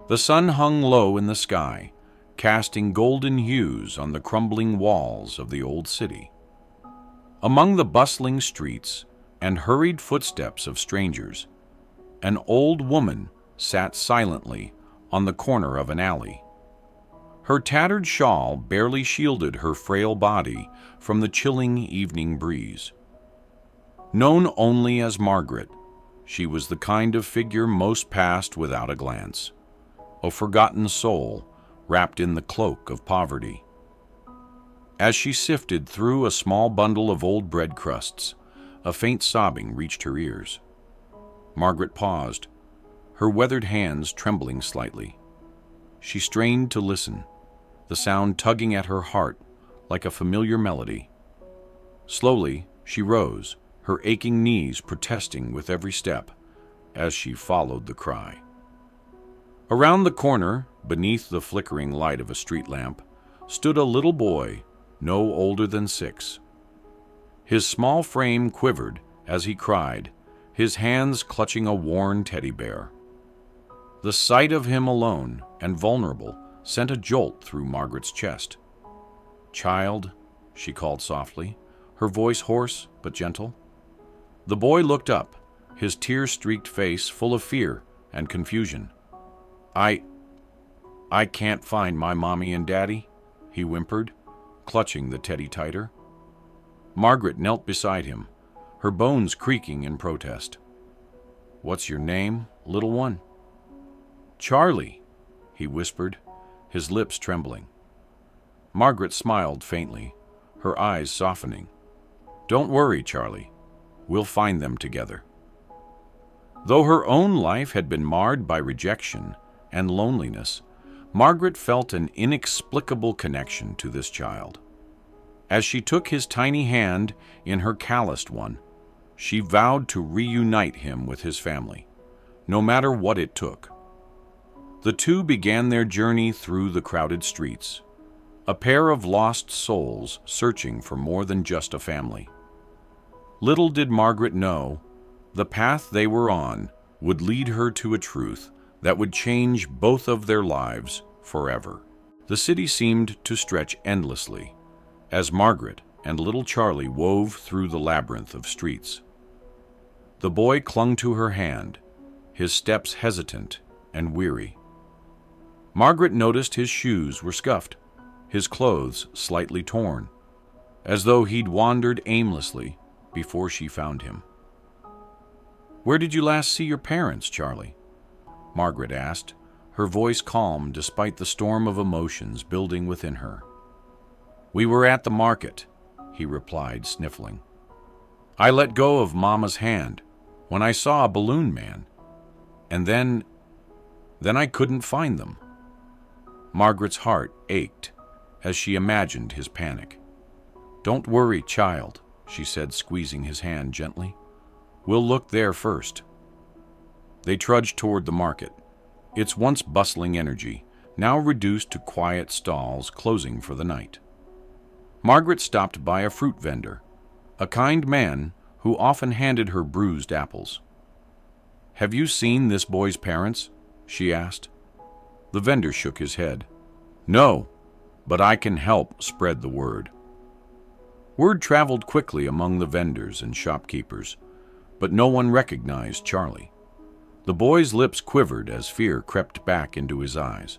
The sun hung low in the sky, casting golden hues on the crumbling walls of the old city. Among the bustling streets and hurried footsteps of strangers, an old woman sat silently on the corner of an alley. Her tattered shawl barely shielded her frail body from the chilling evening breeze. Known only as Margaret, she was the kind of figure most passed without a glance, a forgotten soul wrapped in the cloak of poverty. As she sifted through a small bundle of old bread crusts, a faint sobbing reached her ears. Margaret paused, her weathered hands trembling slightly. She strained to listen, the sound tugging at her heart like a familiar melody. Slowly, she rose, her aching knees protesting with every step as she followed the cry. Around the corner, beneath the flickering light of a street lamp, stood a little boy no older than 6. His small frame quivered as he cried, his hands clutching a worn teddy bear. The sight of him alone and vulnerable sent a jolt through Margaret's chest. "Child," she called softly, her voice hoarse but gentle. The boy looked up, his tear-streaked face full of fear and confusion. I can't find my mommy and daddy," he whimpered, clutching the teddy tighter. Margaret knelt beside him, her bones creaking in protest. "What's your name, little one?" "Charlie," he whispered, his lips trembling. Margaret smiled faintly, her eyes softening. "Don't worry, Charlie. We'll find them together." Though her own life had been marred by rejection and loneliness, Margaret felt an inexplicable connection to this child. As she took his tiny hand in her calloused one, she vowed to reunite him with his family, no matter what it took. The two began their journey through the crowded streets, a pair of lost souls searching for more than just a family. Little did Margaret know, the path they were on would lead her to a truth that would change both of their lives forever. The city seemed to stretch endlessly as Margaret and little Charlie wove through the labyrinth of streets. The boy clung to her hand, his steps hesitant and weary. Margaret noticed his shoes were scuffed, his clothes slightly torn, as though he'd wandered aimlessly before she found him. "Where did you last see your parents, Charlie?" Margaret asked, her voice calm despite the storm of emotions building within her. "We were at the market," he replied, sniffling. "I let go of Mama's hand when I saw a balloon man, and then I couldn't find them." Margaret's heart ached as she imagined his panic. "Don't worry, child," she said, squeezing his hand gently. "We'll look there first." They trudged toward the market, its once bustling energy now reduced to quiet stalls closing for the night. Margaret stopped by a fruit vendor, a kind man who often handed her bruised apples. "Have you seen this boy's parents?" she asked. The vendor shook his head. "No, but I can help spread the word." Word traveled quickly among the vendors and shopkeepers, but no one recognized Charlie. The boy's lips quivered as fear crept back into his eyes.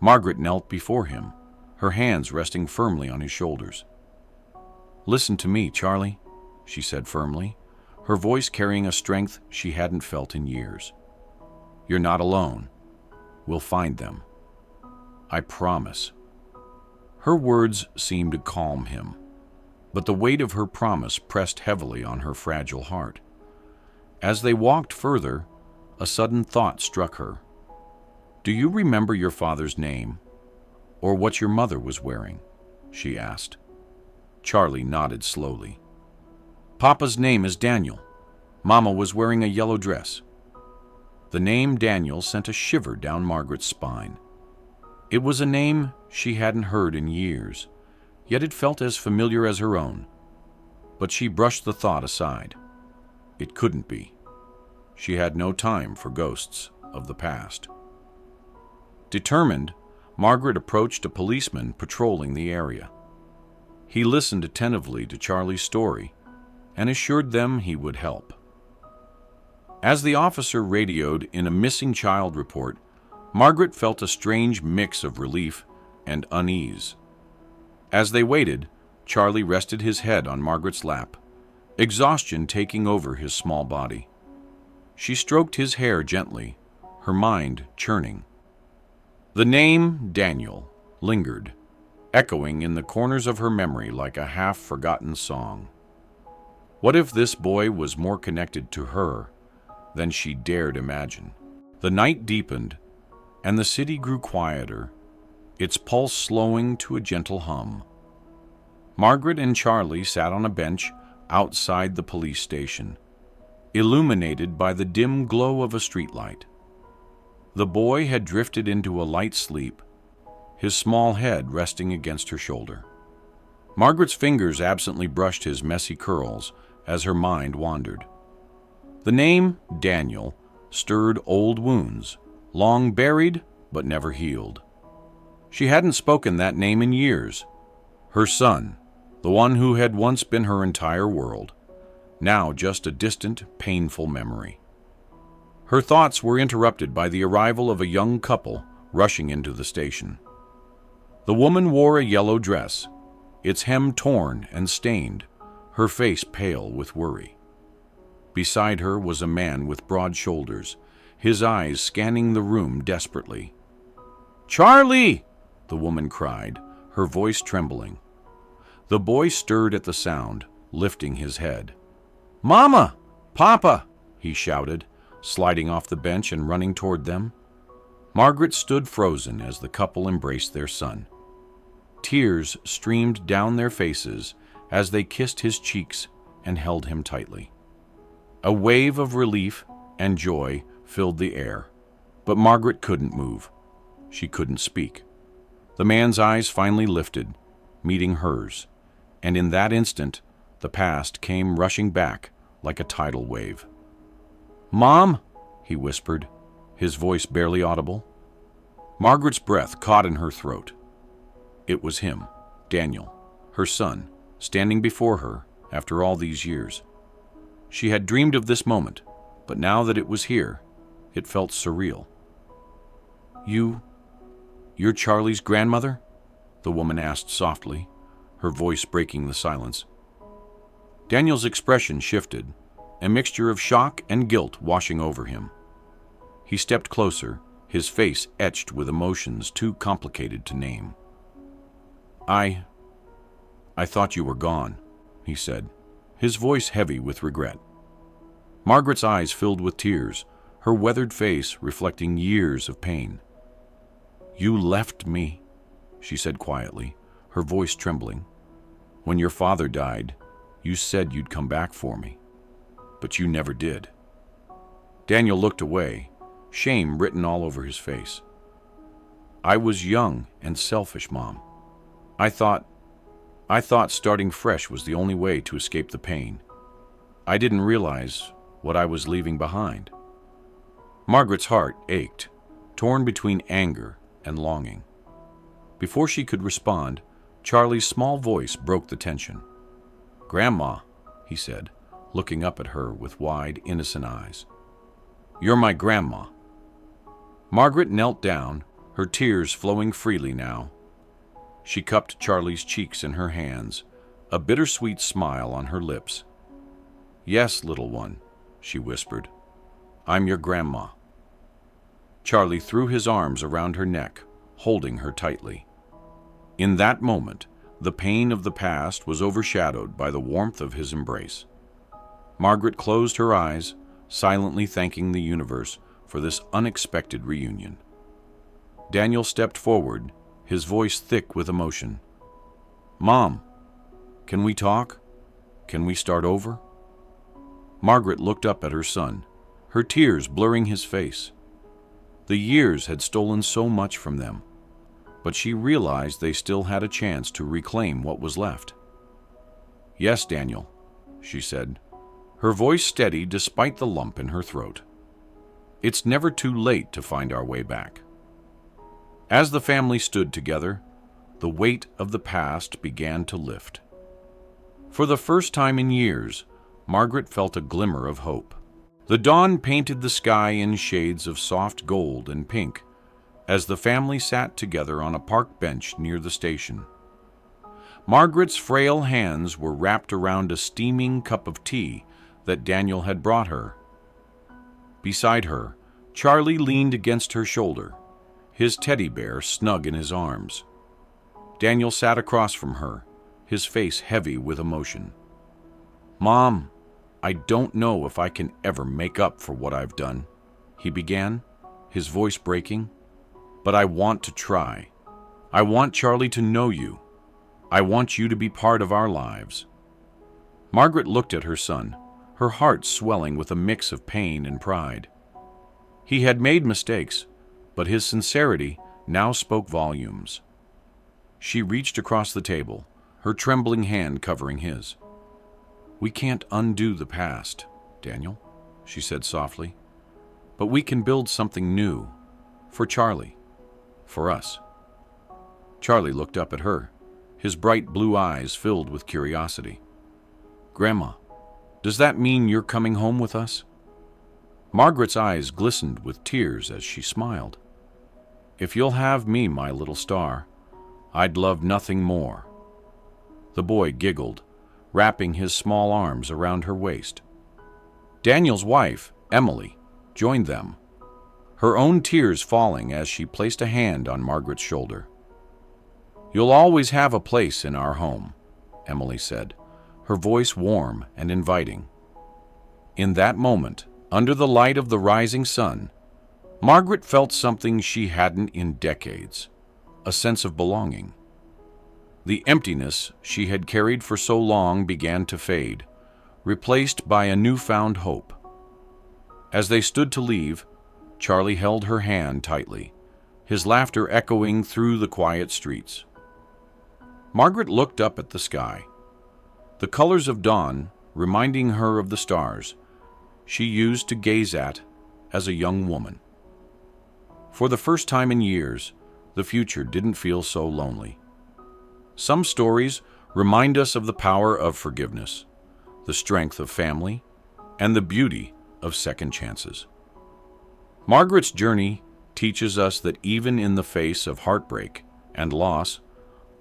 Margaret knelt before him, her hands resting firmly on his shoulders. "Listen to me, Charlie," she said firmly, her voice carrying a strength she hadn't felt in years. "You're not alone. We'll find them. I promise." Her words seemed to calm him, but the weight of her promise pressed heavily on her fragile heart. As they walked further, a sudden thought struck her. "Do you remember your father's name, or what your mother was wearing?" she asked. Charlie nodded slowly. "Papa's name is Daniel. Mama was wearing a yellow dress." The name Daniel sent a shiver down Margaret's spine. It was a name she hadn't heard in years, yet it felt as familiar as her own. But she brushed the thought aside. It couldn't be. She had no time for ghosts of the past. Determined, Margaret approached a policeman patrolling the area. He listened attentively to Charlie's story and assured them he would help. As the officer radioed in a missing child report, Margaret felt a strange mix of relief and unease. As they waited, Charlie rested his head on Margaret's lap, exhaustion taking over his small body. She stroked his hair gently, her mind churning. The name Daniel lingered, echoing in the corners of her memory like a half-forgotten song. What if this boy was more connected to her than she dared imagine? The night deepened, and the city grew quieter, its pulse slowing to a gentle hum. Margaret and Charlie sat on a bench outside the police station, illuminated by the dim glow of a streetlight. The boy had drifted into a light sleep, his small head resting against her shoulder. Margaret's fingers absently brushed his messy curls as her mind wandered. The name Daniel stirred old wounds, long buried but never healed. She hadn't spoken that name in years. Her son, the one who had once been her entire world, now just a distant, painful memory. Her thoughts were interrupted by the arrival of a young couple rushing into the station. The woman wore a yellow dress, its hem torn and stained, her face pale with worry. Beside her was a man with broad shoulders, his eyes scanning the room desperately. "Charlie!" the woman cried, her voice trembling. The boy stirred at the sound, lifting his head. "Mama! Papa!" he shouted, sliding off the bench and running toward them. Margaret stood frozen as the couple embraced their son. Tears streamed down their faces as they kissed his cheeks and held him tightly. A wave of relief and joy filled the air, but Margaret couldn't move. She couldn't speak. The man's eyes finally lifted, meeting hers, and in that instant, the past came rushing back like a tidal wave. "Mom," he whispered, his voice barely audible. Margaret's breath caught in her throat. It was him, Daniel, her son, standing before her after all these years. She had dreamed of this moment, but now that it was here, it felt surreal. You're Charlie's grandmother?" the woman asked softly, her voice breaking the silence. Daniel's expression shifted, a mixture of shock and guilt washing over him. He stepped closer, his face etched with emotions too complicated to name. I thought you were gone," he said, his voice heavy with regret. Margaret's eyes filled with tears, her weathered face reflecting years of pain. "You left me," she said quietly, her voice trembling. "When your father died, you said you'd come back for me, but you never did." Daniel looked away, shame written all over his face. "I was young and selfish, Mom. I thought starting fresh was the only way to escape the pain. I didn't realize what I was leaving behind." Margaret's heart ached, torn between anger and longing. Before she could respond, Charlie's small voice broke the tension. "Grandma," he said, looking up at her with wide, innocent eyes. "You're my grandma." Margaret knelt down, her tears flowing freely now. She cupped Charlie's cheeks in her hands, a bittersweet smile on her lips. "Yes, little one," she whispered. "I'm your grandma." Charlie threw his arms around her neck, holding her tightly. In that moment, the pain of the past was overshadowed by the warmth of his embrace. Margaret closed her eyes, silently thanking the universe for this unexpected reunion. Daniel stepped forward, his voice thick with emotion. "Mom, can we talk? Can we start over?" Margaret looked up at her son, her tears blurring his face. The years had stolen so much from them, but she realized they still had a chance to reclaim what was left. "Yes, Daniel," she said, her voice steady despite the lump in her throat. "It's never too late to find our way back." As the family stood together, the weight of the past began to lift. For the first time in years, Margaret felt a glimmer of hope. The dawn painted the sky in shades of soft gold and pink as the family sat together on a park bench near the station. Margaret's frail hands were wrapped around a steaming cup of tea that Daniel had brought her. Beside her, Charlie leaned against her shoulder, his teddy bear snug in his arms. Daniel sat across from her, his face heavy with emotion. "Mom, I don't know if I can ever make up for what I've done," he began, his voice breaking. "But I want to try. I want Charlie to know you. I want you to be part of our lives." Margaret looked at her son, her heart swelling with a mix of pain and pride. He had made mistakes, but his sincerity now spoke volumes. She reached across the table, her trembling hand covering his. "We can't undo the past, Daniel," she said softly, "but we can build something new, for Charlie, for us." Charlie looked up at her, his bright blue eyes filled with curiosity. "Grandma, does that mean you're coming home with us?" Margaret's eyes glistened with tears as she smiled. "If you'll have me, my little star, I'd love nothing more." The boy giggled, wrapping his small arms around her waist. Daniel's wife, Emily, joined them, her own tears falling as she placed a hand on Margaret's shoulder. "You'll always have a place in our home," Emily said, her voice warm and inviting. In that moment, under the light of the rising sun, Margaret felt something she hadn't in decades, a sense of belonging. The emptiness she had carried for so long began to fade, replaced by a newfound hope. As they stood to leave, Charlie held her hand tightly, his laughter echoing through the quiet streets. Margaret looked up at the sky, the colors of dawn reminding her of the stars she used to gaze at as a young woman. For the first time in years, the future didn't feel so lonely. Some stories remind us of the power of forgiveness, the strength of family, and the beauty of second chances. Margaret's journey teaches us that even in the face of heartbreak and loss,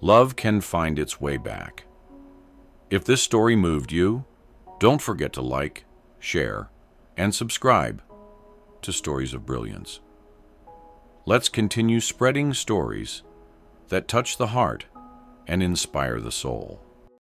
love can find its way back. If this story moved you, don't forget to like, share, and subscribe to Stories of Brilliance. Let's continue spreading stories that touch the heart and inspire the soul.